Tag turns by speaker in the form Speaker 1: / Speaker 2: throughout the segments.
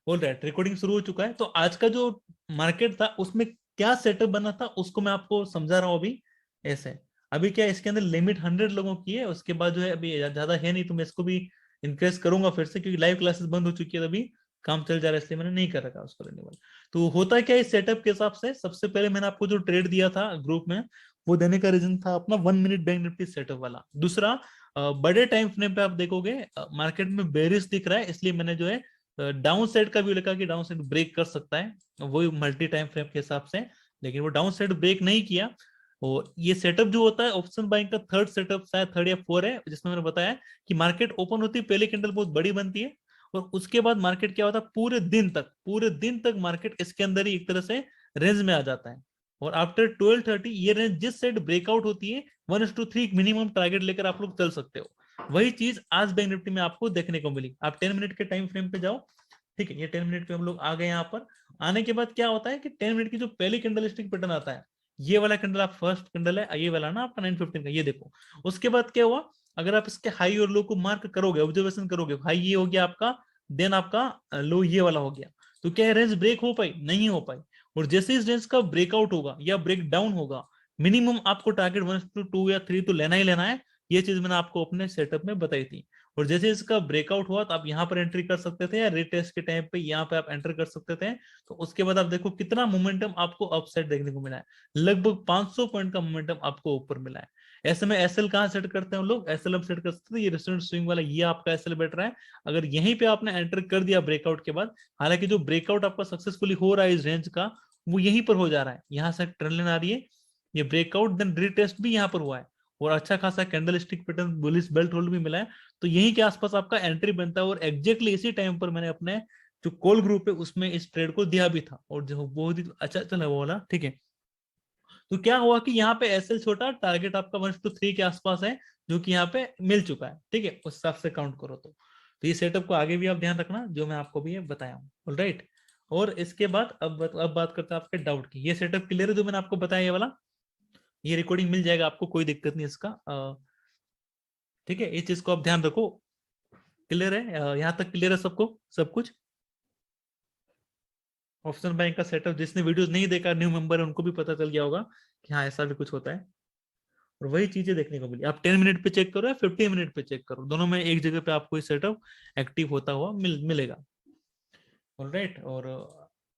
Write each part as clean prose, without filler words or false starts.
Speaker 1: बोल रहा है रिकॉर्डिंग शुरू हो चुका है। तो आज का जो मार्केट था उसमें क्या सेटअप बना था उसको मैं आपको समझा रहा हूँ अभी। ऐसे अभी क्या इसके अंदर लिमिट 100 लोगों की है, उसके बाद जो है अभी ज्यादा है नहीं, तो मैं इसको भी इंक्रेज करूंगा फिर से, क्योंकि लाइव क्लासेस बंद हो चुकी है अभी, काम चल जा रहा है, इसलिए मैंने नहीं कर रखा उसको रिन्यूअल। तो होता क्या है इस सेटअप के हिसाब से, सबसे पहले मैंने आपको जो ट्रेड दिया था ग्रुप में, वो देने का रीजन था अपना 1 मिनट बैंक निफ्टी सेटअप वाला। दूसरा, बड़े टाइम फ्रेम पे आप देखोगे मार्केट में बेरिश दिख रहा है, इसलिए मैंने जो है डाउन साइड का भी लिखा कि डाउन साइड ब्रेक कर सकता है, वही मल्टी टाइम फ्रेम के हिसाब से। लेकिन वो डाउन साइड ब्रेक नहीं किया। और ये सेटअप जो होता है ऑप्शन बाइंग का थर्ड सेटअप, शायद थर्ड या फोर है, जिसमें मैंने बताया कि मार्केट ओपन होती है, पहले कैंडल बहुत बड़ी बनती है, और उसके बाद मार्केट क्या होता है, पूरे दिन तक मार्केट इसके अंदर ही एक तरह से रेंज में आ जाता है। और आफ्टर 12:30 ये रेंज जिस साइड ब्रेकआउट होती है 1:3 मिनिमम टारगेट लेकर आप लोग चल सकते हो। वही चीज आज बैंक निफ्टी में आपको देखने को मिली। आप 10 मिनट के टाइम फ्रेम पे जाओ, ठीक है, ये 10 मिनट पे हम लोग आ गए यहाँ पर। आने के बाद क्या होता है कि 10 मिनट की जो पहली कैंडलस्टिक पैटर्न आता है, ये वाला कैंडल आप फर्स्ट कैंडल है, ये वाला ना आपका 9:15 का, ये देखो। उसके बाद क्या हुआ, अगर आप इसके हाई और लो को मार्क करोगे, ऑब्जर्वेशन करोगे, हाई ये हो गया आपका, देन आपका लो ये वाला हो गया, तो क्या रेंज ब्रेक हो पाई? नहीं हो पाई। और जैसे इस रेंज का ब्रेकआउट होगा या ब्रेक डाउन होगा, मिनिमम आपको टारगेट 1 to 2 या 3 तो लेना ही लेना है। ये चीज मैंने आपको अपने सेटअप में बताई थी। और जैसे इसका ब्रेकआउट हुआ तो आप यहाँ पर एंट्री कर सकते थे, या रिटेस्ट के टाइम पे यहाँ पे आप एंटर कर सकते थे। तो उसके बाद आप देखो कितना मोमेंटम आपको अपसाइड देखने को मिला है, लगभग 500 पॉइंट का मोमेंटम आपको ऊपर मिला है। ऐसे में एसएल कहाँ सेट करते हैं हम लोग, एसएल हम सेट कर सकते हैं, ये रेस्टोरेंट स्विंग वाला ये आपका एसएल बैठ रहा है। अगर यहीं पे आपने एंटर कर दिया ब्रेकआउट के बाद, हालांकि जो ब्रेकआउट आपका सक्सेसफुली हो रहा है इस रेंज का, वो यहीं पर हो जा रहा है, यहाँ से ट्रेंड लाइन आ रही है, ये ब्रेकआउट देन रिटेस्ट भी यहाँ पर हुआ है, और अच्छा खासा candle stick pattern bullish belt hold भी मिला है। तो यहीं के आसपास आपका एंट्री बनता है, और एग्जैक्टली इसी टाइम पर मैंने अपने जो कॉल ग्रुप है उसमें इस ट्रेड को दिया भी था, और जो बहुत ही अच्छा चला वो वाला, ठीक है। तो क्या हुआ कि यहाँ पे एसएल छोटा, टारगेट आपका 1 to 3 के आसपास है, जो कि यहाँ पे मिल चुका है, ठीक है, उस हिसाब से काउंट करो तो ये सेटअप को आगे भी आप ध्यान रखना, जो मैं आपको भी ये बताया हूँ, ऑलराइट। और इसके बाद अब बात करते हैं आपके डाउट की। ये सेटअप क्लियर है जो मैंने आपको बताया ये वाला? ये रिकॉर्डिंग मिल जाएगा आपको, कोई दिक्कत नहीं इसका, ठीक है, इस चीज को आप ध्यान रखो। क्लियर है? यहाँ तक क्लियर है सबको, सब कुछ? ऑप्शन बैंक का सेटअप जिसने वीडियोस नहीं देखा, न्यू मेंबर है, उनको भी पता चल गया होगा कि हाँ ऐसा भी कुछ होता है। और वही चीजें देखने को मिली। आप 10 मिनट पे चेक करो या 15 मिनट पे चेक करो, दोनों में एक जगह पे आपको ये सेटअप एक्टिव होता हुआ मिलेगा। ऑलराइट। और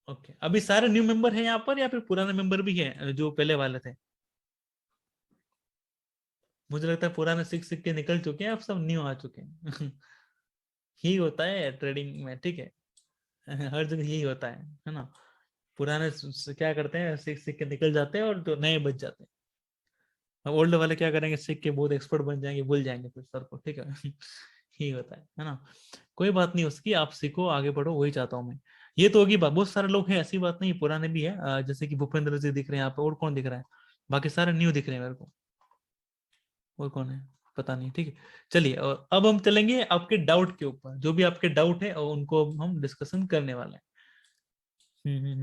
Speaker 1: ओके, अभी सारे न्यू मेंबर हैं यहाँ पर या फिर पुराने मेंबर भी हैं जो पहले वाले थे? मुझे लगता है पुराने सीख सीख के निकल चुके हैं, अब सब न्यू आ चुके हैं। यही होता है ट्रेडिंग में, ठीक है। हर जगह यही होता है ना। पुराने क्या करते हैं, सीख सीख के निकल जाते हैं, और जो नए बच जाते हैं। अब ओल्ड वाले क्या करेंगे, सीख के बहुत एक्सपर्ट बन जाएंगे, भूल जाएंगे फिर सर को, ठीक है। यही होता है ना। कोई बात नहीं उसकी, आप सीखो आगे बढ़ो, वही चाहता हूँ मैं। ये तो होगी बात, बहुत सारे लोग हैं, ऐसी बात नहीं, पुराने भी है, जैसे कि भूपेंद्र जी दिख रहे हैं यहाँ पे, और कौन दिख रहा है? बाकी सारे न्यू दिख रहे हैं मेरे को। और कौन है पता नहीं, ठीक है। चलिए, और अब हम चलेंगे आपके डाउट के ऊपर, जो भी आपके डाउट है और उनको हम डिस्कशन करने वाले हैं।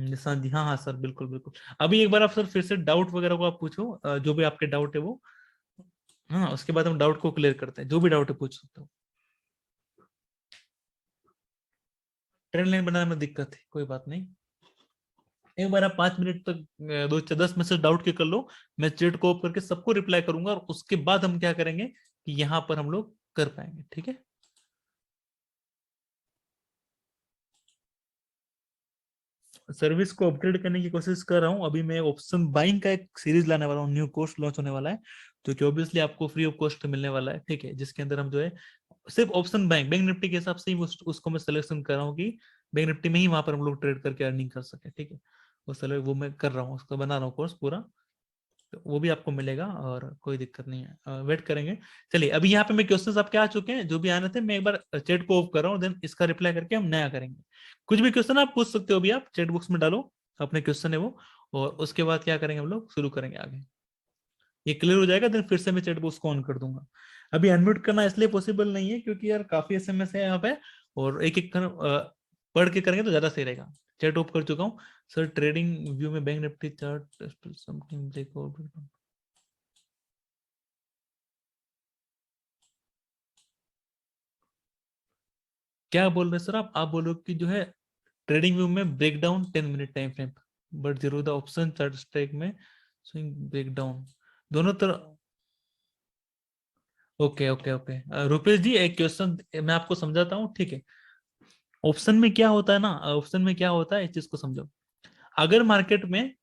Speaker 1: निशांत जी, हाँ हाँ सर, बिल्कुल बिल्कुल। अभी एक बार आप सर फिर से डाउट वगैरह को आप पूछो, जो भी आपके डाउट है वो। हाँ, उसके बाद हम डाउट को क्लियर करते हैं, जो भी डाउट है पूछ सकते हो। ट्रेन लाइन बनाने में दिक्कत है, कोई बात नहीं। एक बार आप 5 मिनट तक 10 मैसेज डाउट के कर लो, मैं चैट को ऑफ करके सबको रिप्लाई करूंगा, और उसके बाद हम क्या करेंगे कि यहाँ पर हम लोग कर पाएंगे, ठीक है। सर्विस को अपग्रेड करने की कोशिश कर रहा हूँ। अभी मैं ऑप्शन बाइंग का एक सीरीज लाने वाला हूँ, न्यू कोर्स लॉन्च होने वाला है, जो कि ऑब्वियसली आपको फ्री ऑफ कॉस्ट मिलने वाला है, ठीक है, जिसके अंदर हम जो है सिर्फ ऑप्शन बैंक बैंक निफ्टी के हिसाब से ही उसको मैं सिलेक्शन कर रहा हूँ कि बैंक निफ्टी में ही वहां पर हम लोग ट्रेड करके अर्निंग कर सके, ठीक है। वो मैं कर रहा हूँ, उसका बना रहा हूँ कोर्स पूरा, तो वो भी आपको मिलेगा, और कोई दिक्कत नहीं है, वेट करेंगे। चलिए, अभी यहाँ पे मैं क्वेश्चंस आपके आ चुके हैं, जो भी आने थे, मैं एक बार चैट को ऑफ कर रहा हूँ, देन इसका रिप्लाई करके हम नया करेंगे। कुछ भी क्वेश्चन आप पूछ सकते हो, अभी आप चैट बॉक्स में डालो अपने क्वेश्चन है वो, और उसके बाद क्या करेंगे, हम लोग शुरू करेंगे आगे। ये क्लियर हो जाएगा, देन फिर से मैं चैट बॉक्स को ऑन कर दूंगा। अभी अनम्यूट करना इसलिए पॉसिबल नहीं है क्योंकि यार काफी एसएमएस है यहाँ पे, और एक एक पढ़ के करेंगे तो ज्यादा सही रहेगा। चैट ऑफ कर चुका हूँ सर। ट्रेडिंग व्यू में bank Nifty chart something breakout, क्या बोल रहे हैं सर आप बोलो कि जो है ट्रेडिंग व्यू में breakdown 10 minute time frame, but zero the option chart strike में स्विंग ब्रेकडाउन दोनों तरह। ओके ओके ओके, रुपेश जी एक क्वेश्चन मैं आपको समझाता हूँ, ठीक है। ऑप्शन में क्या होता है ना, ऑप्शन में क्या होता है इस चीज को समझो। अगर मार्केट में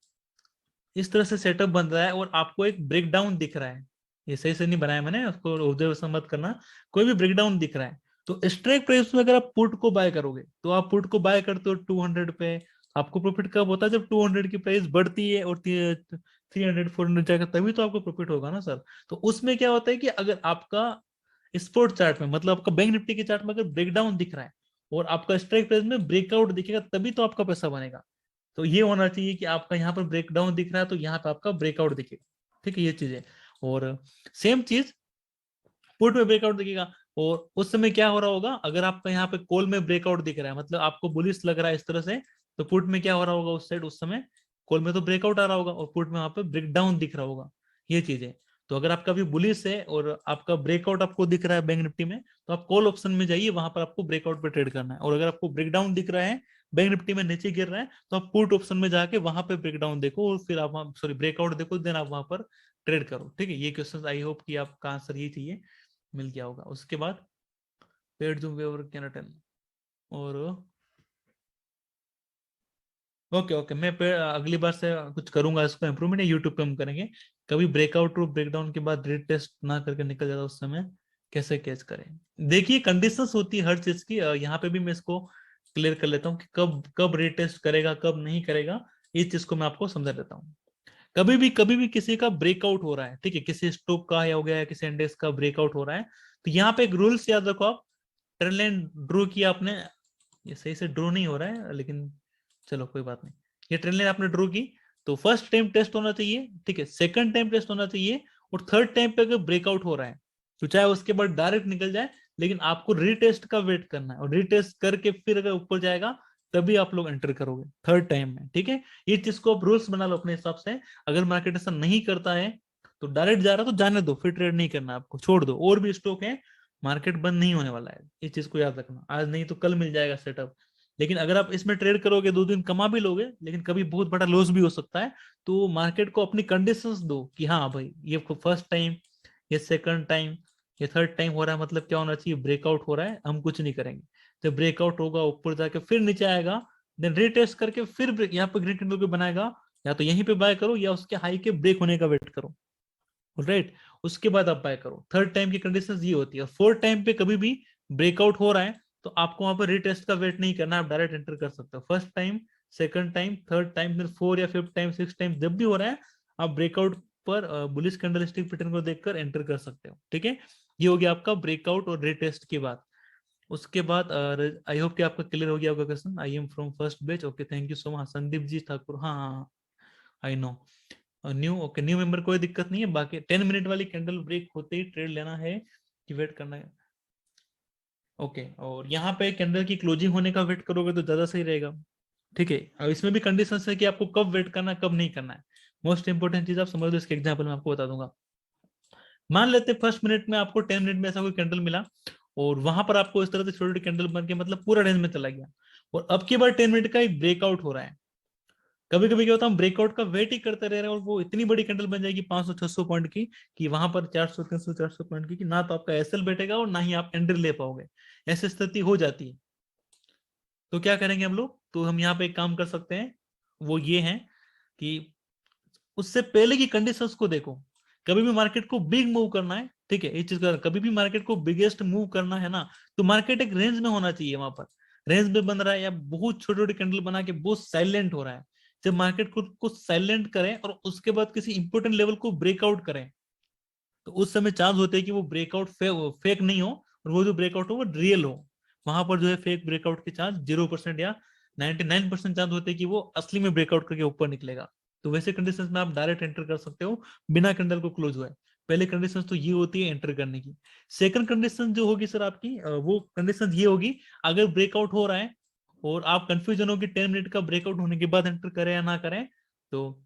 Speaker 1: इस तरह से सेटअप बन रहा है और आपको एक ब्रेकडाउन दिख रहा है, ये सही से नहीं बनाया मैंने, उसको ऑब्जर्वेशन मत करना, कोई भी ब्रेकडाउन दिख रहा है, तो स्ट्राइक प्राइस में अगर आप पुट को बाय करोगे, तो आप पुट को बाय करते हो 200 पे। आपको प्रॉफिट कब होता है, जब 200 की प्राइस बढ़ती है और 300 400 जाएगा, तभी तो आपको प्रॉफिट होगा ना सर। तो उसमें क्या होता है कि अगर आपका स्पोर्ट चार्ट में, मतलब आपका बैंक निफ्टी के चार्ट में अगर ब्रेकडाउन दिख रहा है और आपका स्ट्राइक प्राइस में ब्रेकआउट दिखेगा, तभी तो आपका पैसा बनेगा। तो ये होना चाहिए कि आपका यहाँ पर ब्रेकडाउन दिख रहा है तो यहाँ पे आपका ब्रेकआउट दिखेगा, ठीक है, ये चीज है। और सेम चीज पुट में ब्रेकआउट दिखेगा। और उस समय क्या हो रहा होगा, अगर आपका यहाँ पे कॉल में ब्रेकआउट दिख रहा है, मतलब आपको बुलिश लग रहा है इस तरह से, तो पुट में क्या हो रहा होगा उस साइड, उस समय कॉल में तो ब्रेकआउट आ रहा होगा और पुट में वहां पे ब्रेकडाउन दिख रहा होगा, ये चीज है। तो अगर आपका भी बुलिश है और आपका ब्रेकआउट आपको दिख रहा है बैंक निफ्टी में, तो आप कॉल ऑप्शन में जाइए, वहां पर आपको ब्रेकआउट पे ट्रेड करना है। और अगर आपको ब्रेकडाउन दिख रहा है, बैंक निफ्टी में नीचे गिर रहा है, तो आप पुट ऑप्शन में जाके वहां पे ब्रेकडाउन देखो और फिर आप सॉरी ब्रेकआउट देखो, देन आप वहां पर ट्रेड करो, ठीक है। ये क्वेश्चन आई होप कि आपका आंसर ये चाहिए मिल गया होगा। उसके बाद पेड जूम वेवर कैन और ओके ओके, मैं अगली बार से कुछ करूंगा इसको इम्प्रूवमेंट, यूट्यूब पे हम करेंगे। कभी ब्रेकआउट और ब्रेकडाउन के बाद रीटेस्ट ना करके निकल जाता उस समय कैसे कैच करें। देखिए कंडीशंस होती है हर चीज की, यहाँ पे भी मैं इसको क्लियर कर लेता हूँ कि कब कब रीटेस्ट करेगा कब नहीं करेगा, इस चीज को मैं आपको समझा देता हूँ। कभी भी किसी का ब्रेकआउट हो रहा है, ठीक है, किसी स्टॉक का या हो गया है, किसी इंडेक्स का ब्रेकआउट हो रहा है, तो यहाँ पे एक रूल्स याद रखो आप। ट्रेंड लाइन ड्रॉ किया आपने, ये सही से ड्रॉ नहीं हो रहा है लेकिन चलो कोई बात नहीं, ये ट्रेंड लाइन आपने ड्रॉ की, तो फर्स्ट टाइम टेस्ट होना चाहिए, ठीक है, सेकंड टाइम टेस्ट होना चाहिए, और थर्ड टाइम पे अगर ब्रेकआउट हो रहा है तो चाहे उसके बाद डायरेक्ट निकल जाए, लेकिन आपको रीटेस्ट का वेट करना है, और रीटेस्ट करके फिर अगर ऊपर जाएगा तभी आप लोग एंटर करोगे थर्ड टाइम में, ठीक है। ये चीज को आप रूल्स बना लो अपने हिसाब से। अगर मार्केट ऐसा नहीं करता है तो डायरेक्ट जा रहा है तो जाने दो, फिर ट्रेड नहीं करना आपको, छोड़ दो, और भी स्टॉक है, मार्केट बंद नहीं होने वाला है, इस चीज को याद रखना, आज नहीं तो कल मिल जाएगा सेटअप। लेकिन अगर आप इसमें ट्रेड करोगे 2 दिन कमा भी लोगे, लेकिन कभी बहुत बड़ा लॉस भी हो सकता है। तो मार्केट को अपनी कंडीशंस दो कि हाँ भाई ये फर्स्ट टाइम, ये सेकंड टाइम, ये थर्ड टाइम हो रहा है, मतलब क्या होना चाहिए, ब्रेकआउट हो रहा है, हम कुछ नहीं करेंगे। जब ब्रेकआउट होगा ऊपर जाके फिर नीचे आएगा, देन रीटेस्ट करके फिर यहाँ पे ग्रीन कैंडल को बनाएगा, या तो यहीं पे बाय करो या उसके हाई के ब्रेक होने का वेट करो, राइट। उसके बाद आप बाय करो। थर्ड टाइम की कंडीशन ये होती है। फोर्थ टाइम पे कभी भी ब्रेकआउट हो रहा है तो आपको वहां पर रीटेस्ट का वेट नहीं करना, आप डायरेक्ट एंटर कर सकते हो। First time, second time, third time, फिर फोर या फिफ्थ टाइम, सिक्स टाइम, जब भी हो रहा है आप ब्रेकआउट पर बुलिश कैंडल स्टिक पैटर्न को देखकर एंटर कर सकते हो, ठीक है। ये हो गया आपका ब्रेकआउट और रीटेस्ट की बात। उसके बाद आई होप कि आपका क्लियर हो गया आपका question. I am from first batch, okay, thank you so much Sandeep ji Thakur, हाँ हाँ, I know. New, okay, new member, कोई दिक्कत नहीं है। बाकी 10 मिनट वाली कैंडल ब्रेक होते ही ट्रेड लेना है कि वेट करना है, ओके। और यहाँ पे कैंडल की क्लोजिंग होने का वेट करोगे तो ज्यादा सही रहेगा, ठीक है। अब इसमें भी कंडीशन है कि आपको कब वेट करना है कब नहीं करना है। मोस्ट इंपोर्टेंट चीज आप समझ लो, इसके एग्जाम्पल मैं आपको बता दूंगा। मान लेते फर्स्ट मिनट में आपको 10 मिनट में ऐसा कोई कैंडल मिला, और वहां पर आपको इस तरह से छोटी छोटी कैंडल बन के मतलब पूरा रेंज में चला गया, और अब की बार 10 मिनट का एक ब्रेकआउट हो रहा है। कभी कभी क्या होता है, हम ब्रेकआउट का वेट ही करते रह रहे हैं और वो इतनी बड़ी कैंडल बन जाएगी 500 600 पॉइंट की, कि वहां पर 400 300 400 पॉइंट की, कि ना तो आपका एसएल बैठेगा और ना ही आप एंट्री ले पाओगे, ऐसी स्थिति हो जाती है। तो क्या करेंगे हम लोग, तो हम यहाँ पे एक काम कर सकते हैं, वो ये है कि उससे पहले की कंडीशंस को देखो। कभी भी मार्केट को बिग मूव करना है, ठीक है, इस चीज का कभी भी मार्केट को बिगेस्ट मूव करना है ना, तो मार्केट एक रेंज में होना चाहिए। वहां पर रेंज में बन रहा है या बहुत छोटी छोटी कैंडल बना के बहुत साइलेंट हो रहा है, जब मार्केट खुद को साइलेंट करें और उसके बाद किसी इंपोर्टेंट लेवल को ब्रेकआउट करें, तो उस समय चांस होते हैं कि वो ब्रेकआउट फेक नहीं हो, और वो जो ब्रेकआउट हो वो रियल हो। वहां पर जो है फेक ब्रेकआउट के चांस 0% या 99% चांस होते हैं कि वो असली में ब्रेकआउट करके ऊपर निकलेगा। तो वैसे कंडीशंस में आप डायरेक्ट एंटर कर सकते हो बिना कैंडल को क्लोज हुए। पहले कंडीशन तो ये होती है एंटर करने की। सेकंड कंडीशन जो होगी सर आपकी, वो कंडीशन ये होगी, अगर ब्रेकआउट हो रहा है और आप कंफ्यूजन हो कि 10 मिनट का ब्रेकआउट होने के बाद एंटर करें या ना करें, तो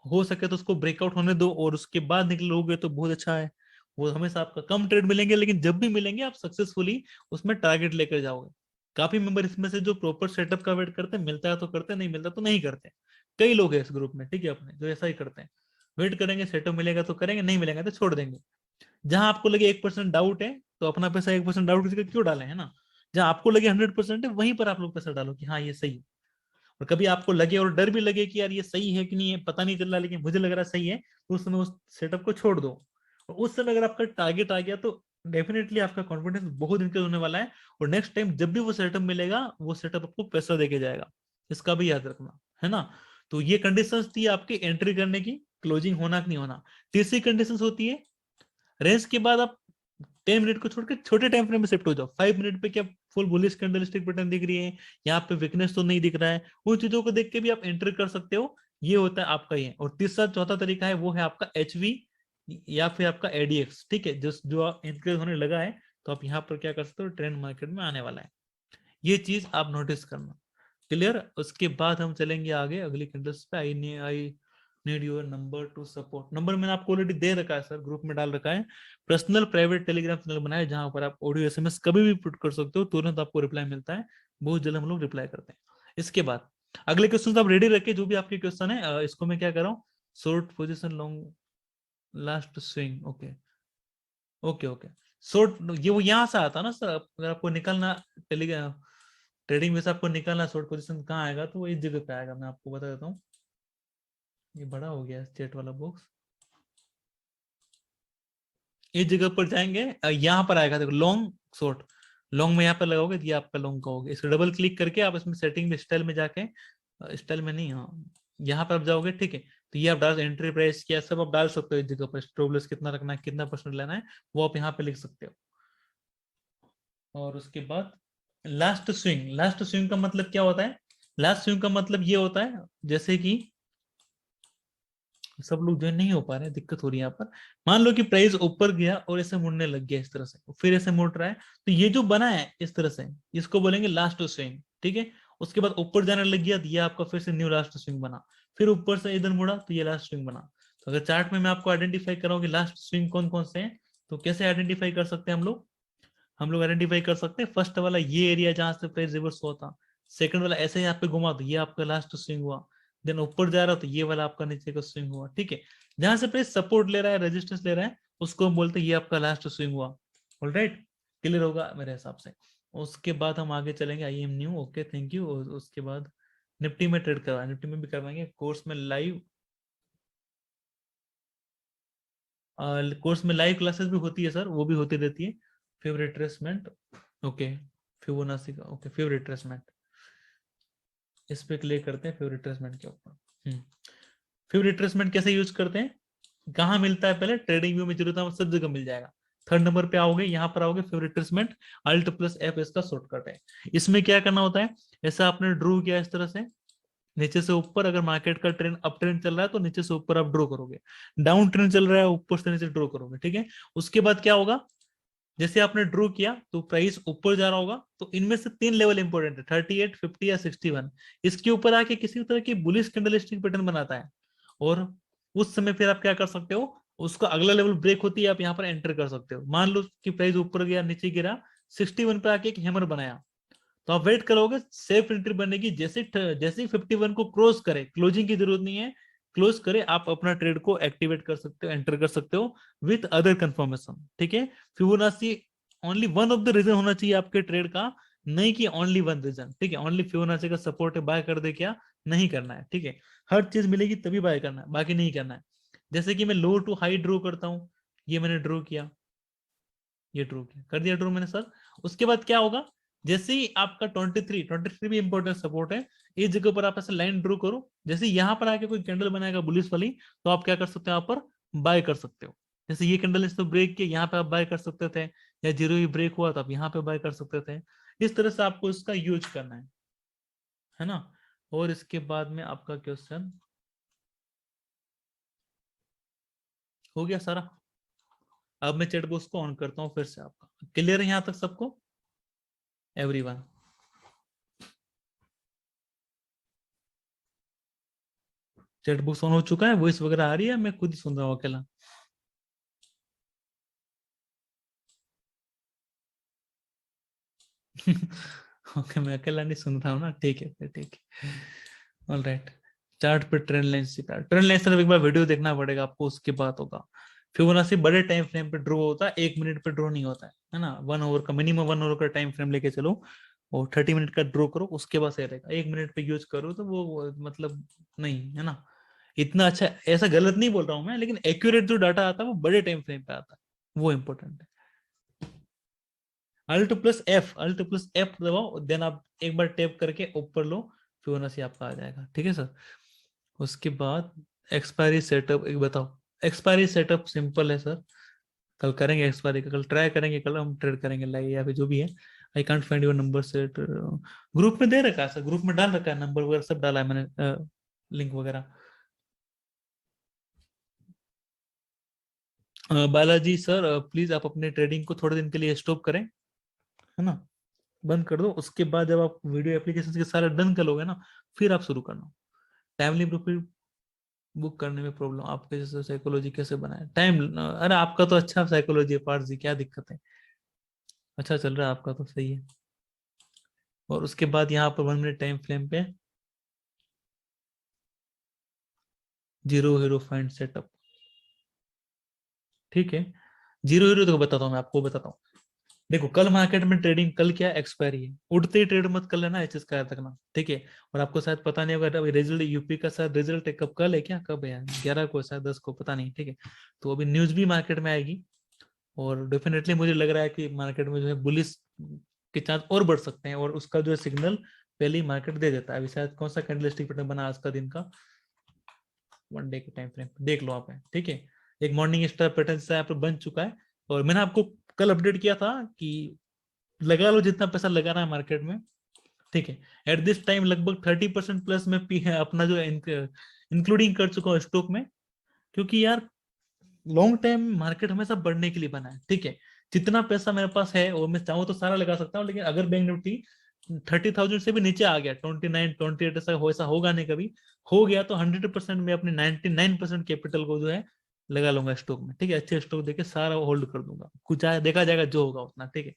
Speaker 1: हो सके तो उसको ब्रेकआउट होने दो और उसके बाद निकलोगे तो बहुत अच्छा है। वो हमेशा आपका कम ट्रेड मिलेंगे, लेकिन जब भी मिलेंगे आप सक्सेसफुली उसमें टारगेट लेकर जाओगे। काफी मेंबर इसमें से जो प्रॉपर सेटअप का वेट करते हैं, मिलता है तो करते हैं, नहीं मिलता तो नहीं करते। कई लोग हैं इस ग्रुप में, ठीक है, अपने जो ऐसा ही करते हैं, वेट करेंगे, सेटअप मिलेगा तो करेंगे, नहीं मिलेगा तो छोड़ देंगे। जहां आपको लगे 1% डाउट है, तो अपना पैसा 1% डाउट किसी का क्यों डालें, है ना। जहां आपको लगे 100% है, वहीं पर आप लोग पैसा डालो कि हाँ ये सही है। और कभी आपको लगे और डर भी लगे कि यार ये सही है कि नहीं है, पता नहीं चल रहा, लेकिन मुझे लग रहा है सही है, तो उस समय उस सेटअप को छोड़ दो। और उस समय अगर आपका टारगेट आ गया, तो डेफिनेटली आपका कॉन्फिडेंस बहुत इंक्रीज होने वाला है। और नेक्स्ट टाइम जब भी वो सेटअप मिलेगा, वो सेटअप आपको पैसा देके जाएगा। इसका भी याद रखना, है ना। तो ये कंडीशंस थी आपकी एंट्री करने की, क्लोजिंग होना कि नहीं होना। तीसरी कंडीशंस होती है, रेंज के बाद आप 10 मिनट को छोड़कर छोटे टाइम फ्रेम में शिफ्ट हो जाओ। 5 मिनट पे क्या फुल बुलिश कैंडलस्टिक पैटर्न दिख रही है, यहाँ पे वीकनेस तो नहीं दिख रहा है, उन चीजों को देख के भी आप एंटर कर सकते हो। ये होता है आपका ये। और तीसरा चौथा तरीका है, वो है आपका HV या फिर आपका ADX, ठीक है, जो इंक्रीज होने लगा है, तो आप यहाँ पर क्या कर सकते हो, ट्रेंड मार्केट में आने वाला है। ये चीज आप नोटिस करना। क्लियर। उसके बाद हम चलेंगे आगे अगली कैंडल्स पे। I need your number two support. Number मैंने आपको ऑलरेडी दे रखा है सर, ग्रुप में डाल रखा है। पर्सनल प्राइवेट टेलीग्राम चैनल बनाया, जहां पर आप ऑडियो SMS कभी भी पुट कर सकते हो, तुरंत आपको रिप्लाई मिलता है। बहुत जल्द हम लोग रिप्लाई करते हैं। इसके बाद अगले क्वेश्चन आप रेडी रखे, जो भी आपके क्वेश्चन है। इसको मैं क्या कर रहा हूँ, short position, long, last swing. Okay okay okay. Short, ये वो यहाँ से आता ना सर, अगर आपको निकलना टेलीग्राम ट्रेडिंग में से आपको निकालना शॉर्ट पोजीशन कहाँ आएगा, तो वो इस जगह पे आएगा। मैं आपको बता देता हूँ, ये बड़ा हो गया चेट वाला बॉक्स। इस जगह पर जाएंगे, यहाँ पर आएगा, देखो लॉन्ग शॉर्ट। लॉन्ग में यहाँ पर लगाओगे तो ये आपका लॉन्ग का होगा। इसको डबल क्लिक करके आप इसमें सेटिंग में स्टाइल में जाके, स्टाइल में नहीं, हाँ यहाँ पर आप जाओगे, ठीक है। तो ये आप डाल, एंट्री प्राइस क्या सब आप डाल सकते हो इस जगह पर। स्टॉप लॉस कितना रखना है, कितना परसेंट लेना है, वो आप यहाँ पे लिख सकते हो। और उसके बाद लास्ट स्विंग। लास्ट स्विंग का मतलब क्या होता है, लास्ट स्विंग का मतलब ये होता है, जैसे कि सब लोग ज्वाइन नहीं हो पा रहे हैं, दिक्कत हो रही है यहाँ पर। मान लो कि प्राइस ऊपर गया और ऐसे मुड़ने लग गया इस तरह से, फिर ऐसे मुड़ रहा है, तो ये जो बना है इस तरह से, इसको बोलेंगे लास्ट स्विंग, ठीक है। उसके बाद ऊपर जाने लग गया, तो ये आपका फिर से न्यू लास्ट स्विंग बना। फिर ऊपर से इधर मुड़ा, तो ये लास्ट स्विंग बना। तो अगर चार्ट में मैं आपको आइडेंटिफाई कराऊंगी लास्ट स्विंग कौन कौन से हैं, तो कैसे आइडेंटिफाई कर सकते हैं हम लोग। हम लोग आइडेंटिफाई कर सकते हैं, फर्स्ट वाला ये एरिया जहां से प्राइस रिवर्स हुआ था। सेकंड वाला ऐसे ही आप पे घुमा, तो ये आपका लास्ट स्विंग हुआ। देन ऊपर जा रहा हो, तो ये वाला आपका नीचे का स्विंग हुआ, ठीक है। जहां से प्राइस सपोर्ट ले रहा है, रेजिस्टेंस ले रहा है, उसको हम बोलते हैं ये आपका लास्ट स्विंग हुआ। ऑलराइट, क्लियर होगा मेरे हिसाब से। उसके बाद हम आगे चलेंगे, IM new, okay thank you. और उसके बाद निफ्टी में ट्रेड करवाएं, निफ्टी में भी करवाएंगे कोर्स में लाइव। कोर्स में लाइव क्लासेस भी होती है सर, वो भी होती रहती है। फेवरेट ट्रेसमेंट, ओके, फिबोनाची का, ओके फेवरेट ट्रेसमेंट, इस पे क्लिक करते हैं फेवरेट ट्रेसमेंट के ऊपर। फेवरेट ट्रेसमेंट कैसे यूज करते हैं, कहाँ मिलता है, पहले ट्रेडिंग व्यू में जरूरत है, सब जगह मिल जाएगा। थर्ड नंबर पे आओगे, यहाँ पर आओगे फेवरेट ट्रेसमेंट, Alt+F इसका शॉर्टकट है। इसमें क्या करना होता है, ऐसा आपने ड्रू किया इस तरह से, नीचे से ऊपर, अगर मार्केट का ट्रेंड अप ट्रेंड चल रहा है तो नीचे से ऊपर आप ड्रॉ करोगे, डाउन ट्रेंड चल रहा है ऊपर से नीचे ड्रॉ करोगे, ठीक है। उसके बाद क्या होगा, जैसे आपने ड्रॉ किया तो प्राइस ऊपर जा रहा होगा, तो इनमें से 3 लेवल इंपॉर्टेंट है, 38, 50 या 61। इसके ऊपर आके किसी तरह की बुलिश कैंडलस्टिक पैटर्न बनाता है, और उस समय फिर आप क्या कर सकते हो, उसका अगला लेवल ब्रेक होती है, आप यहाँ पर एंटर कर सकते हो। मान लो कि प्राइस ऊपर गया, नीचे गिरा, 61 पे आके एक हैमर बनाया, तो आप वेट करोगे सेफ एंट्री बनने की। जैसे ही 51 को क्रॉस करे, क्लोजिंग की जरूरत नहीं है, क्लोज करे, आप अपना ट्रेड को एक्टिवेट कर सकते हो, एंटर कर सकते हो विथ अदर कंफर्मेशन, ठीक है। Fibonacci only one of the reason होना चाहिए आपके ट्रेड का, नहीं कि ओनली वन रीजन, ठीक है। ओनली फिबोनाची का सपोर्ट है, बाय कर दे क्या, नहीं करना है, ठीक है। हर चीज मिलेगी तभी बाय करना है, बाकी नहीं करना है। जैसे कि मैं लो टू हाई ड्रॉ करता हूं, ये मैंने ड्रॉ किया, ये ड्रॉ किया, कर दिया ड्रॉ मैंने सर। उसके बाद क्या होगा, जैसे ही आपका 23 भी इंपॉर्टेंट सपोर्ट है, इस जगह पर आप ऐसे लाइन ड्रॉ करो, जैसे यहाँ पर आके कोई कैंडल बनाएगा बुलिश वाली, तो आप क्या कर सकते हो, यहाँ पर बाय कर सकते हो। जैसे ये कैंडल इसने ब्रेक किया, यहाँ पे आप बाय कर सकते थे, या जीरो ही ब्रेक हुआ तो आप यहाँ पे बाय कर सकते थे। इस तरह से आपको इसका यूज करना है ना। और इसके बाद में आपका क्वेश्चन हो गया सारा। अब मैं चैट बॉक्स को ऑन करता हूँ फिर से, आपका क्लियर है यहाँ तक सबको, एवरीवन। चैट बॉक्स ऑन हो चुका है, वॉइस वगैरह आ रही है, मैं खुद ही सुन रहा हूँ अकेला। ओके, मैं अकेला नहीं सुन रहा हूँ ना, ठीक है फिर, ठीक है, ऑलराइट। चार्ट पे ट्रेंड लाइन से, ट्रेंड लाइन सिर्फ एक बार वीडियो देखना पड़ेगा आपको, उसके बाद होगा। फिबोनाची बड़े टाइम फ्रेम पे ड्रॉ होता है, 1 मिनट पे ड्रॉ नहीं होता है ना, 1 आवर का मिनिमम, 1 आवर का टाइम फ्रेम लेके चलो, और 30 मिनट का ड्रॉ करो, उसके बाद सही रहेगा। 1 मिनट पे यूज करो तो वो मतलब नहीं है ना इतना अच्छा। ऐसा गलत नहीं बोल रहा हूँ मैं, लेकिन एक्यूरेट जो डाटा आता है वो बड़े टाइम फ्रेम पे आता है, वो इंपॉर्टेंट है। अल्ट प्लस एफ दबाओ, देन आप एक बार टैप करके ऊपर लो, फिबोनाची आपका आ जाएगा, ठीक है सर। उसके बाद एक्सपायरी सेटअप एक बताओ। एक्सपायरी सेटअप सिंपल है सर, कल करेंगे एक्सपायरी का, कल ट्राई करेंगे, कल हम ट्रेड करेंगे लाइव या फिर जो भी है। I can't find your number set, group में दे रखा है सर, ग्रुप में डाल रखा है, नंबर वगैरह सब डाला है मैंने, लिंक वगैरह। बालाजी सर, प्लीज आप अपने ट्रेडिंग को थोड़े दिन के लिए स्टॉप करें, है ना, बंद कर दो। उसके बाद जब आप वीडियो एप्लीकेशन के सारे डन कर लोगे ना, फिर आप शुरू करना। टाइमली प्रोफिट बुक करने में प्रॉब्लम, आपके जैसे साइकोलॉजी कैसे बनाए टाइम, अरे आपका तो अच्छा साइकोलॉजी है पार्थ जी, क्या दिक्कत है, अच्छा चल रहा है आपका तो, सही है। और उसके बाद यहाँ पर 1 मिनट टाइम फ्रेम पे जीरो हीरो फाइंड सेटअप, ठीक है। जीरो हीरो तो बताता हूँ, मैं आपको बताता हूँ। देखो कल मार्केट में ट्रेडिंग, कल क्या एक्सपायरी है, उठते ही ट्रेड मत कर लेना एचएस का तकना, ठीक है। और आपको शायद पता नहीं होगा, अभी रिजल्ट यूपी का शायद रिजल्ट है, कब, कल है क्या, कब है यार, 11 को शायद, 10 को, पता नहीं, ठीक है। तो अभी न्यूज भी मार्केट में आएगी, और डेफिनेटली मुझे लग रहा है कि मार्केट में जो है बुलिस के चांस और बढ़ सकते हैं, और उसका जो है सिग्नल पहले ही मार्केट दे देता है। अभी शायद कौन सा कैंडलस्टिक पैटर्न बना आज का दिन का, 1 डे के टाइम फ्रेम देख लो आप, है ठीक है। एक मॉर्निंग स्टार पैटर्न से यहाँ पर बन चुका है, और मैंने आपको कल अपडेट किया था कि लगा लो जितना पैसा लगाना है मार्केट में, ठीक है। एट दिस टाइम लगभग 30% प्लस में पी है अपना जो इंक्लूडिंग कर चुका हूँ स्टॉक में, क्योंकि यार लॉन्ग टाइम मार्केट हमेशा बढ़ने के लिए बना है, ठीक है। जितना पैसा मेरे पास है वो मैं चाहूँ तो सारा लगा सकता हूँ, लेकिन अगर बैंक निफ्टी 30,000 से भी नीचे आ गया, 29 28 ऐसा होगा नहीं कभी, हो गया तो 100% में अपने 99% कैपिटल को जो है लगा लूंगा स्टॉक में, ठीक है। अच्छे स्टॉक देके सारा होल्ड कर दूंगा, कुछ आया देखा जाएगा जो होगा उतना, ठीक है।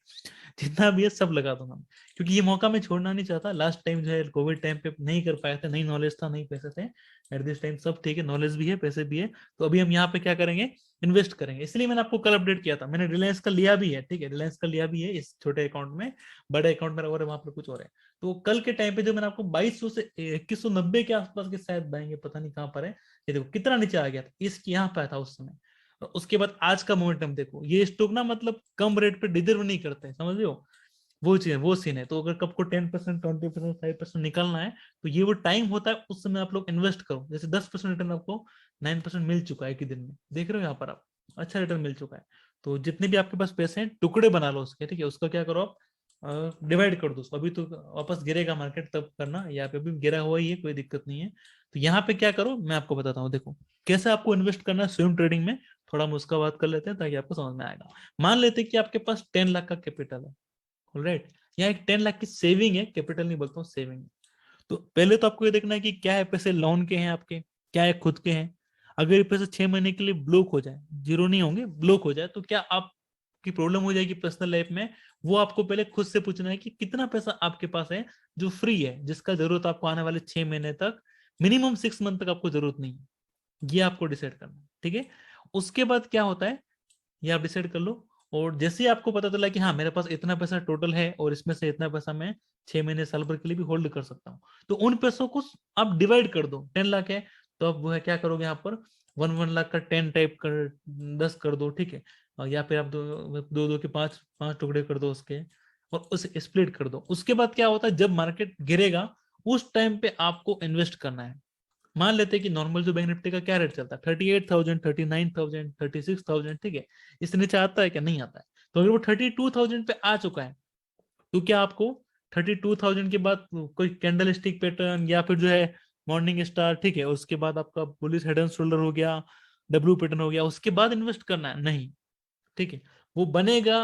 Speaker 1: जितना भी है सब लगा दूंगा मैं, क्योंकि ये मौका मैं छोड़ना नहीं चाहता। लास्ट टाइम जो है कोविड टाइम पे नहीं कर पाए थे, नहीं नॉलेज था, नहीं पैसे थे। एट दिस टाइम सब ठीक है, नॉलेज भी है, पैसे भी है। तो अभी हम यहाँ पे क्या करेंगे, इन्वेस्ट करेंगे। इसलिए मैंने आपको कल अपडेट किया था, मैंने रिलायंस का लिया भी है, ठीक है, रिलायंस का लिया भी है इस छोटे अकाउंट में, बड़े अकाउंट मेरा और है, वहां पर कुछ और है। तो कल के टाइम पे जो मैंने आपको 2200 से 2190 के आसपास के शायद बाएंगे, पता नहीं कहाँ पर है, ये देखो कितना नीचे आ गया था, इसकी यहाँ पे था उस समय। और उसके बाद आज का मोमेंटम देखो, ये स्टॉक ना मतलब कम रेट पे डिजर्व नहीं करते, समझ रहे हो, वो चीज है, वो सीन है। तो अगर कब को 10% 20% 5% निकलना है, तो ये वो टाइम होता है, उस समय आप लोग इन्वेस्ट करो। जैसे 10% रिटर्न आपको 9% मिल चुका है एक ही दिन में, देख रहे हो यहाँ पर आप, अच्छा रिटर्न मिल चुका है। तो जितने भी आपके पास पैसे हैं टुकड़े बना लो उसके, ठीक है। उसका क्या करो आप, डिवाइड कर दो उसको। अभी तो वापस गिरेगा मार्केट तब करना, यहाँ पे भी गिरा हुआ ही है, कोई दिक्कत नहीं है। तो यहाँ पे क्या करो मैं आपको बताता हूँ, देखो कैसे आपको इन्वेस्ट करना है स्विंग ट्रेडिंग में। थोड़ा हम उसका बात कर लेते हैं ताकि आपको समझ में आएगा। मान लेते हैं कि आपके पास 10 लाख का कैपिटल है, ऑलराइट। यहाँ एक 10 लाख की सेविंग है, कैपिटल नहीं बोलता हूँ, सेविंग है। तो पहले तो आपको ये देखना है कि क्या है, पैसे लोन के हैं आपके, क्या है खुद के हैं। अगर ये पैसे 6 महीने के लिए ब्लॉक हो जाए, जीरो नहीं होंगे, ब्लॉक हो जाए, तो क्या आपकी प्रॉब्लम हो जाएगी पर्सनल लाइफ में। वो आपको पहले खुद से पूछना है कि कितना पैसा आपके पास है जो फ्री है, जिसका जरूरत आपको आने वाले 6 महीने तक, मिनिमम 6 मंथ तक आपको जरूरत नहीं है। ये आपको डिसाइड करना है, ठीक है। उसके बाद क्या होता है, ये आप डिसाइड कर लो। और जैसे ही आपको पता चला कि हाँ मेरे पास इतना पैसा टोटल है, और इसमें से इतना पैसा मैं 6 महीने साल भर के लिए भी होल्ड कर सकता हूँ, तो उन पैसों को आप डिवाइड कर दो। 10 लाख है तो आप वो है क्या करोगे, यहाँ पर 1 1 लाख का 10 टाइप कर, 10 कर दो, ठीक है। या फिर आप दो दो, दो के पांच पांच टुकड़े कर दो उसके, और उसे स्प्लिट कर दो। उसके बाद क्या होता है, जब मार्केट गिरेगा उस टाइम पे आपको इन्वेस्ट करना है। मान लेते हैं कि नॉर्मल जो बैंक निफ्टी का क्या रेट चलता है, 38,000, 39,000, 36,000, ठीक है। इससे नीचे आता है क्या, नहीं आता है। तो अगर वो 32,000 पे आ चुका है, तो क्या आपको 32,000 के बाद कोई कैंडल स्टिक पैटर्न या फिर जो है मॉर्निंग स्टार, ठीक है, उसके बाद आपका बुलिश हेड एंड शोल्डर हो गया, डब्ल्यू पैटर्न हो गया, उसके बाद इन्वेस्ट करना है, नहीं, ठीक है। वो बनेगा,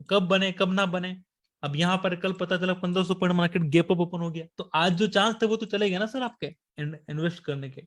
Speaker 1: कब बने कब ना बने। अब यहाँ पर कल पता चला 1500 point market gap up open हो गया, तो आज जो चांस थे वो तो चले गए ना सर आपके इन्वेस्ट करने के।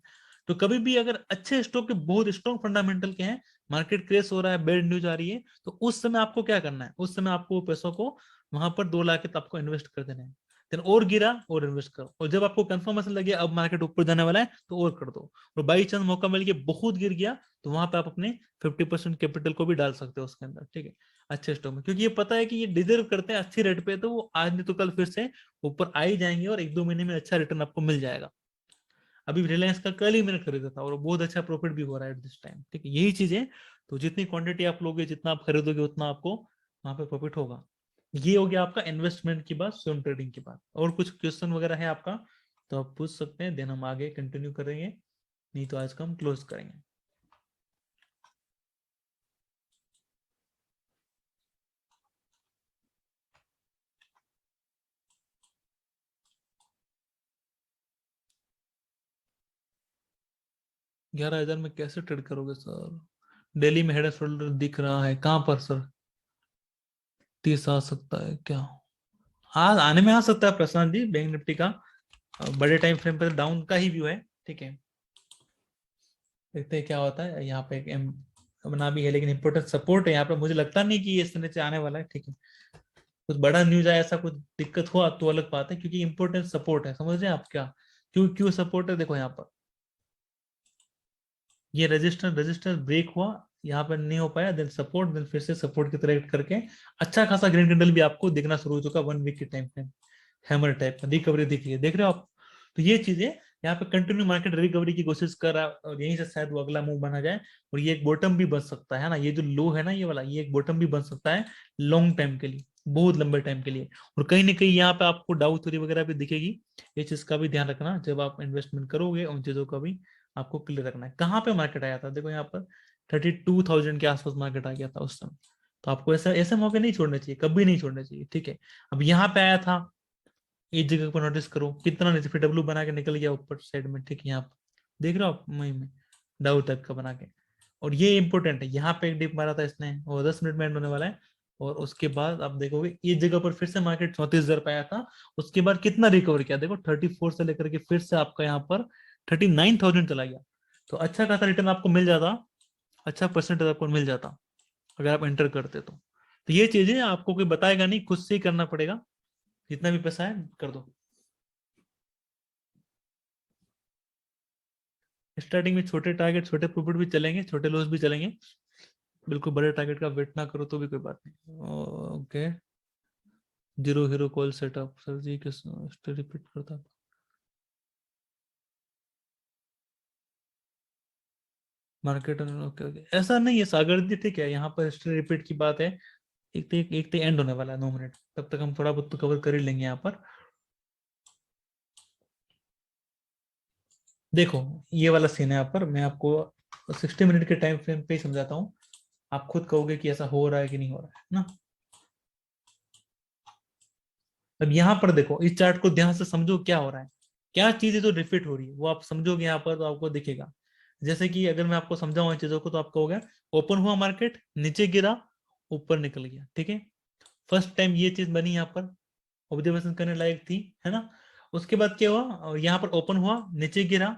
Speaker 1: तो कभी भी अगर अच्छे स्टॉक के बहुत स्ट्रॉन्ग फंडामेंटल के हैं, मार्केट क्रेश हो रहा है, बैड न्यूज आ रही है, तो उस समय आपको क्या करना है, उस समय आपको पैसों को वहां पर 2 लाख तो आपको इन्वेस्ट कर देना है। देन और गिरा और इन्वेस्ट करो, और जब आपको कंफर्मेशन लगे अब मार्केट ऊपर जाने वाला है तो और कर दो। और बाई चांस मौका मिल गया बहुत गिर गया तो वहां पे आप अपने 50% कैपिटल को भी डाल सकते हो उसके अंदर, ठीक है, अच्छे स्टॉक में, क्योंकि ये पता है कि ये डिजर्व करते हैं अच्छी रेट पे, तो वो आज नहीं तो कल फिर से ऊपर आ ही जाएंगे और 1-2 महीने में अच्छा रिटर्न आपको मिल जाएगा। अभी रिलायंस का कल ही मैंने खरीदा था और बहुत अच्छा प्रॉफिट भी हो रहा है एट दिस टाइम, ठीक है, यही चीजें। तो जितनी क्वांटिटी आप लोगे, जितना आप खरीदोगे, उतना आपको वहां पे प्रॉफिट होगा। ये हो गया आपका इन्वेस्टमेंट की बात, स्वयं ट्रेडिंग की बात। और कुछ क्वेश्चन वगैरह है आपका तो आप पूछ सकते हैं, देन हम आगे कंटिन्यू करेंगे, नहीं तो आज का हम क्लोज करेंगे। ग्यारह हजार में कैसे ट्रेड करोगे सर? डेली में हेड एंड शोल्डर दिख रहा है कहाँ पर सर? 30 आ सकता है क्या? हाँ, आने में आ सकता है प्रशांत जी, बैंक निफ्टी का बड़े टाइम फ्रेम पर डाउन का ही व्यू है, ठीक है। देखते हैं क्या होता है। यहाँ पे एक एम बना भी है, लेकिन इम्पोर्टेंट सपोर्ट है यहाँ पे, मुझे लगता नहीं कि ये इस तरह से आने वाला है, ठीक है। कुछ बड़ा न्यूज आया, ऐसा कुछ दिक्कत हुआ तो अलग बात है, क्योंकि इम्पोर्टेंट सपोर्ट है, समझ रहे हैं आप क्या? क्यों क्यों सपोर्ट है, देखो यहाँ पर ये रजिस्टर रजिस्टर ब्रेक हुआ, यहाँ पर नहीं हो पाया, देन सपोर्ट, देन फिर से सपोर्ट की तरह act करके अच्छा खासा ग्रीन कैंडल भी आपको दिखना शुरू हो चुका 1 वीक के टाइम पे, हैमर टाइप का रिकवरी दिख रही है, देख रहे हो आप? तो ये चीजें यहाँ पे कंटिन्यू मार्केट रिकवरी की कोशिश कर रहा है, और यहीं से शायद वो अगला मूव बना जाए। और ये एक बॉटम भी बन सकता है ना, ये जो लो है ना ये वाला, ये एक बॉटम भी बन सकता है लॉन्ग टाइम के लिए, बहुत लंबे टाइम के लिए। और कहीं ना कहीं यहाँ पे आपको डाउ थ्योरी वगैरह भी दिखेगी, ये चीज का भी ध्यान रखना जब आप इन्वेस्टमेंट करोगे, उन चीजों का भी आपको क्लियर रखना है। कहाँ पे मार्केट आया था, देखो यहाँ पर 32,000 के आसपास मार्केट आ गया था उस समय। तो आपको ऐसा ऐसे मौके नहीं छोड़ने चाहिए, कभी नहीं छोड़ने चाहिए, ठीक है। अब यहाँ पे आया था, इस जगह पर नोटिस करो कितना नीचे फिर डब्लू बना के निकल गया ऊपर साइड में, ठीक है, यहाँ पर देख रहे हो आप, मई में डाउ टाइप का बना के। और ये इंपॉर्टेंट है, यहाँ पे एक डिप मारा था इसने, वो 10 मिनट में एंड होने वाला है। और उसके बाद आप देखोगे इस जगह पर फिर से मार्केट 34,000 पे आया था, उसके बाद कितना रिकवर किया देखो, 34 से लेकर के फिर से आपका यहाँ पर 39,000 चला गया। तो अच्छा खासा रिटर्न आपको मिल जाता, अच्छा परसेंटेज आपको मिल जाता अगर आप एंटर करते तो ये चीजें आपको कोई बताएगा नहीं, खुद से ही करना पड़ेगा, जितना भी पैसा है कर दो। स्टार्टिंग में छोटे टारगेट छोटे प्रॉफिट भी चलेंगे, छोटे लॉस भी चलेंगे, बिल्कुल बड़े टारगेट का वेट ना करो तो भी कोई बात नहीं। Okay, zero hero call setup sir ji किस रिपीट करता? मार्केट, ओके ओके, ऐसा नहीं है सागर जी, ठीक है, यहाँ पर हिस्ट्री रिपीट की बात है। एक तो एंड होने वाला है 9 मिनट, तब तक हम थोड़ा बहुत तो कवर कर ही लेंगे यहाँ पर। देखो ये वाला सीन है, यहाँ पर मैं आपको 60 मिनट के टाइम फ्रेम पे ही समझाता हूँ, आप खुद कहोगे कि ऐसा हो रहा है कि नहीं हो रहा है ना। अब यहाँ पर देखो इस चार्ट को ध्यान से समझो, क्या हो रहा है, क्या चीजें जो रिपीट हो रही है वो आप समझोगे यहाँ पर तो आपको दिखेगा। जैसे कि अगर मैं आपको समझाऊं इन चीजों को तो आपको होगा, ओपन हुआ मार्केट, नीचे गिरा, ऊपर निकल गया, ठीक है, फर्स्ट टाइम ये चीज बनी यहाँ पर, ऑब्जर्वेशन करने लायक थी, है ना। उसके बाद क्या हुआ, और यहाँ पर ओपन हुआ, नीचे गिरा,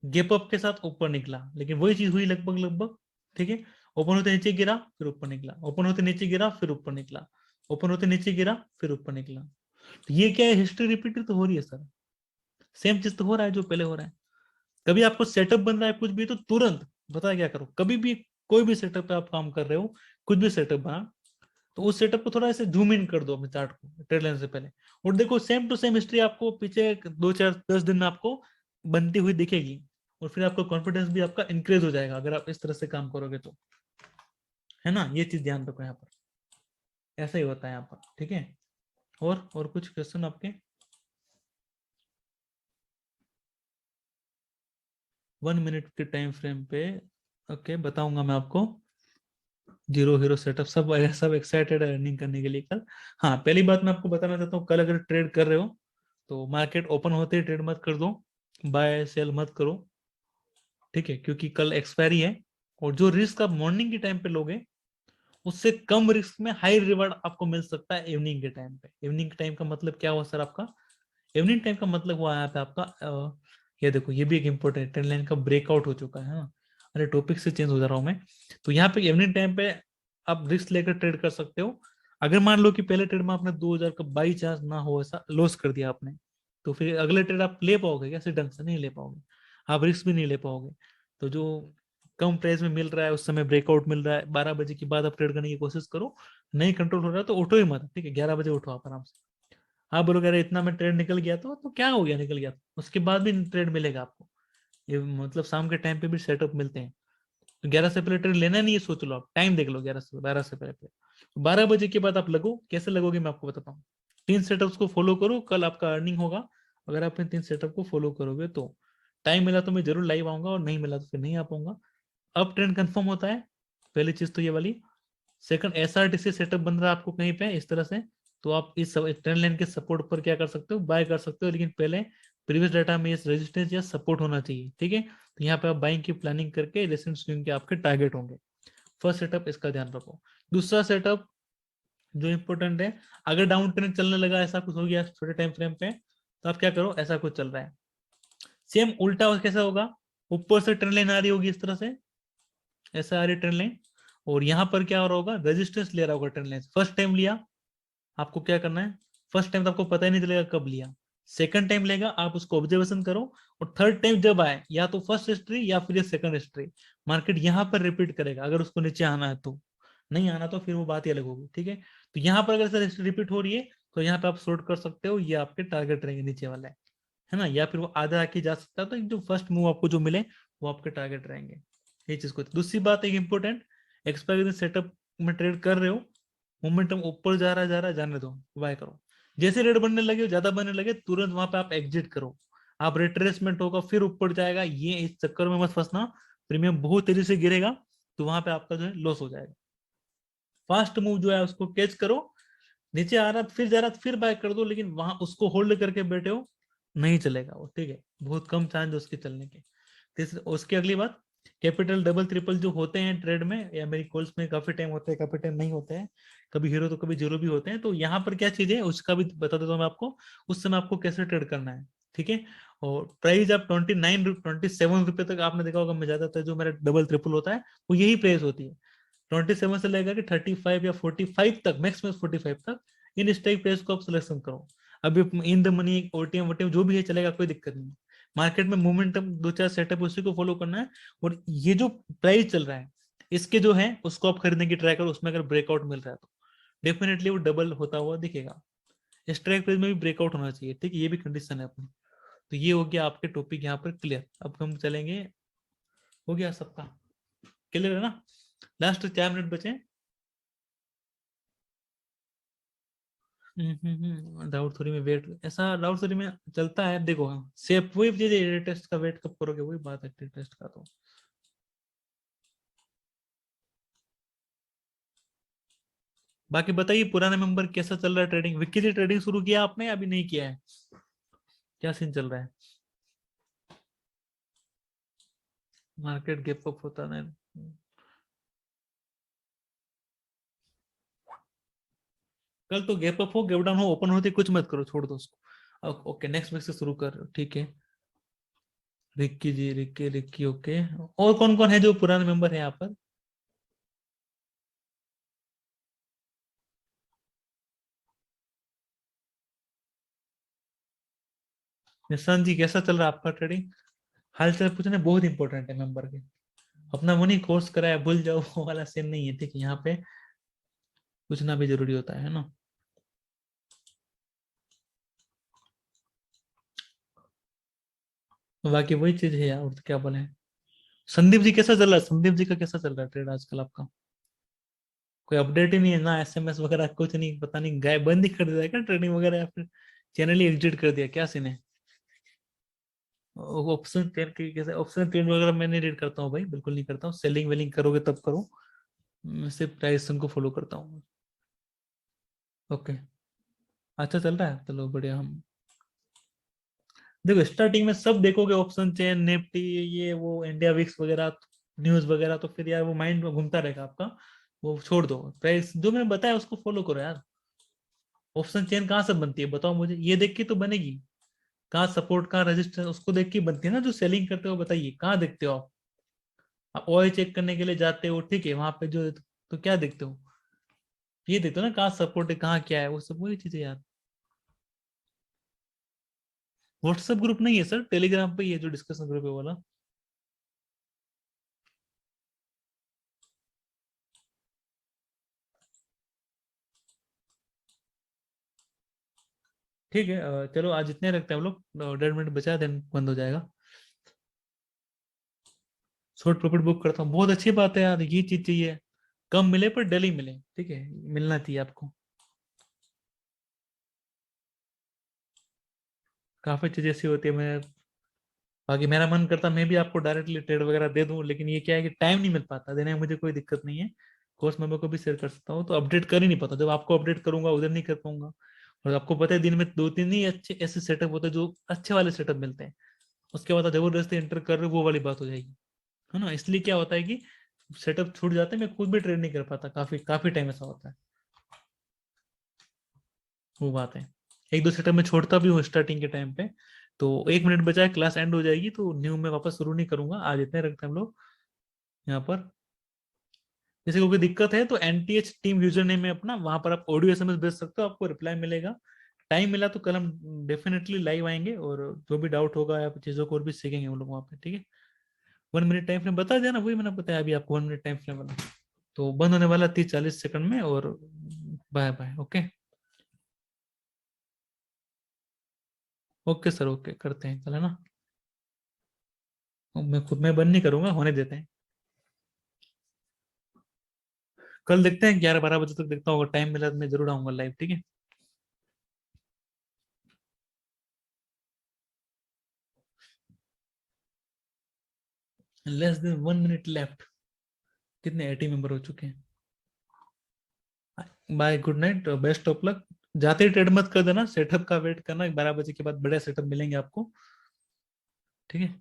Speaker 1: गैप अप के साथ ऊपर निकला, लेकिन वही चीज हुई लगभग लगभग, ठीक है। ओपन होते नीचे गिरा फिर ऊपर निकला, ओपन होते नीचे गिरा फिर ऊपर निकला, ओपन होते नीचे गिरा फिर ऊपर निकला। तो ये क्या है, हिस्ट्री रिपीट तो हो रही है सर, सेम चीज तो हो रहा है जो पहले हो रहा है। कभी आपको सेटअप बन रहा है कुछ भी तो तुरंत बता क्या करो, कभी भी कोई भी सेटअप पे आप काम कर रहे हो, कुछ भी सेटअप बना, तो उस सेटअप को थोड़ा ऐसे जूम इन कर दो अपने चार्ट को ट्रेड लाइन से पहले, और देखो सेम टू सेम हिस्ट्री आपको पीछे 2 4 10 दिन में आपको बनती हुई दिखेगी। और फिर आपका कॉन्फिडेंस भी आपका इंक्रीज हो जाएगा अगर आप इस तरह से काम करोगे तो, है ना, ये चीज ध्यान रखो यहाँ पर, ऐसा ही होता है यहाँ पर, ठीक है। और कुछ क्वेश्चन आपके? 1 मिनट के टाइम फ्रेम पे, ओके बताऊंगा मैं आपको। जीरो हीरो सेटअप, सब एक्साइटेड है अर्निंग करने के लिए कल। हाँ, पहली बात मैं आपको बताना चाहता हूँ, कल अगर ट्रेड कर रहे हो तो मार्केट ओपन होते ही ट्रेड मत कर दो, बाय सेल मत करो, ठीक है, क्योंकि कल एक्सपायरी है। और जो रिस्क आप मॉर्निंग के टाइम पे लोगे, उससे कम रिस्क में हाई रिवार्ड आपको मिल सकता है इवनिंग के टाइम पे। इवनिंग टाइम का मतलब क्या हुआ सर आपका? इवनिंग टाइम का मतलब हुआ यहाँ पे आपका ये देखो, ये भी एक इंपॉर्टेंट ट्रेंड लाइन का ब्रेकआउट हो चुका है, हाँ। अरे टॉपिक से चेंज हो जा रहा हूँ मैं। तो यहाँ पे इवनिंग टाइम पे आप रिस्क लेकर ट्रेड कर सकते हो, अगर मान लो कि पहले ट्रेड में आपने 2000 का बाई चांस ना हो ऐसा लॉस कर दिया आपने, तो फिर अगले ट्रेड आप ले पाओगे कैसे? ढंग से नहीं ले पाओगे, आप रिस्क भी नहीं ले पाओगे। तो जो कम प्राइस में मिल रहा है उस समय ब्रेकआउट मिल रहा है, 12 बजे के बाद आप ट्रेड करने की कोशिश करो। नहीं कंट्रोल हो रहा है तो उठो ही मत, ठीक है? 11 बजे उठो आप आराम से। आप बोलोगे अरे इतना में ट्रेड निकल गया तो क्या हो गया, निकल गया तो उसके बाद भी ट्रेड मिलेगा आपको। ये मतलब शाम के टाइम पे भी सेटअप मिलते हैं। तो 11 से पहले ट्रेड लेना नहीं है, सोच लो, आप टाइम देख लो, 11 से 12 से पहले। 12 बजे के बाद आप लगो, कैसे लगोगे मैं आपको बताता हूँ। 3 सेटअप्स को फॉलो करो, कल आपका अर्निंग होगा। अगर आप इन 3 सेटअप को फॉलो करोगे तो टाइम मिला तो मैं जरूर लाइव आऊंगा, और नहीं मिला तो फिर नहीं आ पाऊंगा। अब ट्रेंड कंफर्म होता है, पहली चीज तो ये वाली। सेकंड, एसआरटीसी सेटअप बन रहा है आपको कहीं पे इस तरह से, तो आप इस ट्रेंड लाइन के सपोर्ट पर क्या कर सकते हो, बाय कर सकते हो। लेकिन पहले प्रीवियस डाटा में ये रेजिस्टेंस या सपोर्ट होना चाहिए, ठीक है? तो यहाँ पे आप बाइंग की प्लानिंग करके रिसेंट स्विंग के आपके टारगेट होंगे। फर्स्ट सेटअप इसका ध्यान रखो। दूसरा सेटअप जो इंपॉर्टेंट है, अगर डाउन ट्रेंड चलने लगा, ऐसा कुछ हो गया छोटे टाइम फ्रेम पे, तो आप क्या करो, ऐसा कुछ चल रहा है, सेम उल्टा कैसा होगा, ऊपर से ट्रेंड लाइन आ रही होगी इस तरह से, ऐसा आ रही ट्रेंड लाइन, और यहाँ पर क्या हो रहा होगा, रेजिस्टेंस ले रहा होगा ट्रेंड लाइन। फर्स्ट टाइम लिया, आपको क्या करना है, फर्स्ट टाइम तो आपको पता ही नहीं चलेगा कब लिया, सेकंड टाइम लेगा आप उसको ऑब्जर्वेशन करो, और थर्ड टाइम जब आए, या तो फर्स्ट हिस्ट्री या फिर सेकंड हिस्ट्री, मार्केट यहाँ पर रिपीट करेगा अगर उसको नीचे आना है तो। नहीं आना तो फिर वो बात ही अलग होगी, ठीक है? तो यहाँ पर अगर सर रिपीट हो रही है, तो यहाँ पे आप शॉर्ट कर सकते हो, ये आपके टारगेट रहेंगे नीचे वाला है ना? या फिर वो आधा आके जा सकता है, तो जो फर्स्ट मूव आपको जो मिले वो आपके टारगेट रहेंगे। ये चीज को, दूसरी बात एक इंपॉर्टेंट, एक्सपायरी सेटअप में ट्रेड कर रहे हो, मोमेंटम ऊपर जा रहा है, जाने दो, बाय करो। जैसे रेट बढ़ने लगे, ज्यादा बढ़ने लगे, तुरंत वहां पे आप एग्जिट करो। आप रिट्रेसमेंट होगा, फिर ऊपर जाएगा, ये इस चक्कर में मत फंसना, प्रीमियम बहुत तेजी से गिरेगा, तो वहां पे आपका जो है लॉस हो जाएगा। फास्ट मूव जो है उसको कैच करो, नीचे आ रहा फिर जा रहा फिर बाय कर दो, लेकिन वहां उसको होल्ड करके बैठे हो, नहीं चलेगा वो, ठीक है? बहुत कम चांस है उसके चलने के। तीसरे, उसकी अगली बात, कैपिटल डबल ट्रिपल जो होते हैं ट्रेड में, या मेरी कॉल्स में काफी टाइम होते हैं, काफी टाइम नहीं होते हैं, कभी हीरो तो कभी जीरो भी होते हैं, तो यहाँ पर क्या चीज है उसका भी बता देता हूँ मैं आपको, उस समय आपको कैसे ट्रेड करना है, ठीक है? और प्राइस आप 27 रुपए तक, आपने देखा होगा, मैं ज्यादातर जो मेरा डबल ट्रिपल होता है वो यही प्राइस होती है। 27 से लेकर के 35 या 45 तक, मैक्सिमम 45 तक, इन स्ट्राइक प्राइस को आप सिलेक्शन करो। अभी इन द मनी, ओटीएम वोटीएम जो भी है चलेगा, कोई दिक्कत नहीं। मार्केट में मोमेंटम दो चार सेटअप उसी को फॉलो करना है, और ये जो प्राइस चल रहा है इसके जो है उसको आप खरीदने की ट्राई करो, उसमें अगर ब्रेकआउट मिल रहा है तो डेफिनेटली वो डबल होता हुआ दिखेगा। स्ट्राइक प्राइस में भी ब्रेकआउट होना चाहिए, ठीक है? ये भी कंडीशन है अपनी। तो ये हो गया आपके टॉपिक यहाँ पर क्लियर। अब हम चलेंगे, हो गया सबका क्लियर है ना? लास्ट 4 मिनट बचे। डाउट थ्योरी में वेट, ऐसा डाउट थ्योरी में चलता है, देखो सेफ वही चीज, टेस्ट का वेट कब करोगे, वही बात है टेस्ट का तो। बाकी बताइए, पुराने मेंबर कैसा चल रहा है ट्रेडिंग? विक्की से ट्रेडिंग शुरू किया आपने या अभी नहीं किया है? क्या सीन चल रहा है? मार्केट गैप अप होता है? कल तो गैप अप हो, गैप डाउन हो, ओपन होते कुछ मत करो, छोड़ दो उसको। ओके, नेक्स्ट वीक से शुरू कर रहे हो, ठीक है? रिक्की जी, रिक्की रिक्की, ओके। और कौन कौन है जो पुराने मेंबर है यहाँ पर? निशांत जी, कैसा चल रहा है आपका ट्रेडिंग? हाल चाल पूछना बहुत इंपॉर्टेंट है मेंबर के। अपना मनी कोर्स कराया भूल जाओ, वो वाला सीन नहीं है, ठीक है? यहाँ पे पूछना भी जरूरी होता है ना? बाकी वही चीज है यार, और तो क्या बोले। संदीप जी कैसा चल रहा है? संदीप जी का कैसा चल रहा है ट्रेड आजकल आपका? कोई अपडेट ही नहीं है ना, एसएमएस वगैरह कुछ नहीं, पता नहीं गायब, बंद ही कर दिया है क्या ट्रेडिंग वगैरह, या फिर चैनल ही एग्जिट कर दिया, क्या सीन है? ऑप्शन ट्रेड की कैसे? ऑप्शन ट्रेड वगैरह मैं नहीं रीड करता हूँ भाई, बिल्कुल नहीं करता हूँ। सेलिंग वेलिंग करोगे तब करो, मैं सिर्फ प्राइस को फॉलो करता हूँ। ओके, अच्छा चल रहा है, चलो बढ़िया। हम देखो स्टार्टिंग में सब देखोगे, ऑप्शन चेन, निफ्टी, ये वो इंडिया विक्स वगैरह, न्यूज वगैरह, तो फिर यार वो माइंड में घूमता रहेगा आपका। वो छोड़ दो, प्राइस जो मैंने बताया उसको फॉलो करो यार। ऑप्शन चेन कहाँ से बनती है बताओ मुझे, ये देख के तो बनेगी। कहाँ सपोर्ट, कहाँ रेजिस्टेंस, उसको देख के बनती है ना। जो सेलिंग करते हो बताइए कहाँ देखते हो आप? आप ओआई चेक करने के लिए जाते हो, ठीक है? वहां पे जो, तो क्या देखते हो? ये देखते हो ना कहाँ सपोर्ट है कहाँ क्या है, वो सब वही चीजें यार। व्हाट्सएप ग्रुप नहीं है सर, टेलीग्राम पे ही है जो डिस्कशन ग्रुप है वाला। ठीक है, चलो आज इतने रखते हैं हम लोग, 1.5 मिनट बचा देन बंद हो जाएगा। शॉर्ट प्रॉफिट बुक करता हूँ, बहुत अच्छी बात है यार, ये चीज चाहिए। कम मिले पर डेली मिले, ठीक है, मिलना चाहिए आपको। काफी चीजें ऐसी होती है, मैं बाकी मेरा मन करता मैं भी आपको डायरेक्टली ट्रेड वगैरह दे दूं, लेकिन ये क्या है कि टाइम नहीं मिल पाता देने में, मुझे कोई दिक्कत नहीं है। कोर्स मेंबर को भी शेयर कर सकता हूँ, तो अपडेट कर ही नहीं पाता, जब आपको अपडेट करूंगा उधर नहीं कर पाऊंगा। और आपको पता है दिन में 2-3 ही अच्छे ऐसे सेटअप होते हैं जो अच्छे वाले सेटअप मिलते हैं, उसके बाद आप जबरदस्ती एंटर कर रहे हो वो वाली बात हो जाएगी। है ना, इसलिए क्या होता है कि सेटअप छूट जाते हैं, मैं खुद भी ट्रेड नहीं कर पाता, काफी काफी टाइम ऐसा होता है। वो बात है, एक दो सेटअप में छोड़ता भी हूँ स्टार्टिंग के टाइम पे। तो 1 मिनट बचा है, क्लास एंड हो जाएगी, तो न्यू में वापस शुरू नहीं करूंगा, आज इतने रखते हैं हम लोग यहाँ पर। जैसे कोई दिक्कत है तो NTH टीम यूजर नेम है अपना, वहां पर आप ऑडियो SMS भेज सकते हो, आपको रिप्लाई मिलेगा। टाइम मिला तो कल हम डेफिनेटली लाइव आएंगे, और जो भी डाउट होगा या चीजों को और भी सीखेंगे हम लोग वहाँ पे, ठीक है। 1 मिनट टाइम फ्रेम बता दिया ना, वही मैंने बताया अभी आपको, 1 मिनट टाइम फ्रेम वाला। तो बंद होने वाला 30-40 सेकंड में, और bye bye, okay. Okay sir, okay, करते हैं कल, है ना। मैं खुद में बंद नहीं करूंगा, होने देते हैं। कल देखते हैं, 11-12 बजे तक देखता हूँ, अगर टाइम मिला तो मैं जरूर आऊंगा लाइव, ठीक है। लेस देन 1 मिनट लेफ्ट, कितने 80 मेंबर हो चुके हैं। Bye, good night, best of luck. जाते ही ट्रेड मत कर देना, सेटअप का वेट करना, 12 बजे के बाद बड़े सेटअप मिलेंगे आपको, ठीक है।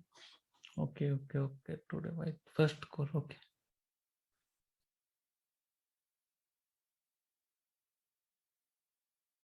Speaker 1: Okay okay okay, today by first call, okay.